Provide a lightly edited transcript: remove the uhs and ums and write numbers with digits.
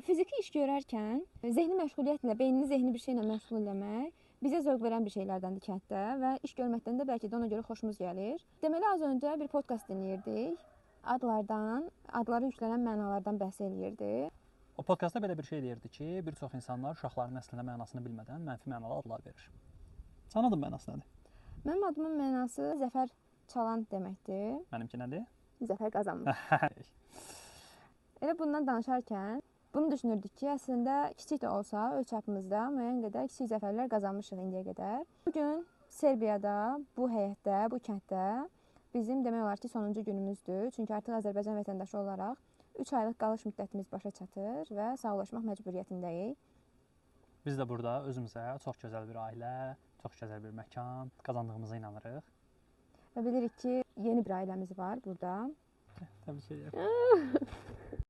Fiziki iş görərkən zehni məşğuliyyətlə, beynini zehni bir şeylə məşğul eləmək bizə zövq verən bir şeylərdəndir kənddə və iş görməkdən də bəlkə də ona görə xoşumuz gəlir. Deməli az öncə bir podkast dinləyirdik. Adlara yüklənən mənalardan bəhs eləyirdi. O podkastda belə bir şey deyirdi ki, bir çox insanlar uşaqların əslində mənasını bilmədən mənfi mənalı adlar verir. Sənin adın mənası nədir? Mənim adımın mənası zəfər çalan deməkdir. Mənimki nədir? Zəfər qazanmış. Elə bundan danışarkən bunu düşünürdük ki, əslində kiçik də olsa öz çapımızda müəyyən qədər kiçik zəfərlər qazanmışıq indiyə qədər. Bu gün Serbiyada, bu həyətdə, bu kənddə bizim demək olar ki, sonuncu günümüzdür. Çünki artıq Azərbaycan vətəndaşı olaraq 3 aylıq qalış müddətimiz başa çatır və sağollaşmaq məcburiyyətindəyik. Biz də burada özümüzə çox gözəl bir ailə, çox gözəl bir məkan qazandığımıza inanırıq. Və bilirik ki, yeni bir ailəmiz var burada. Təbii ki.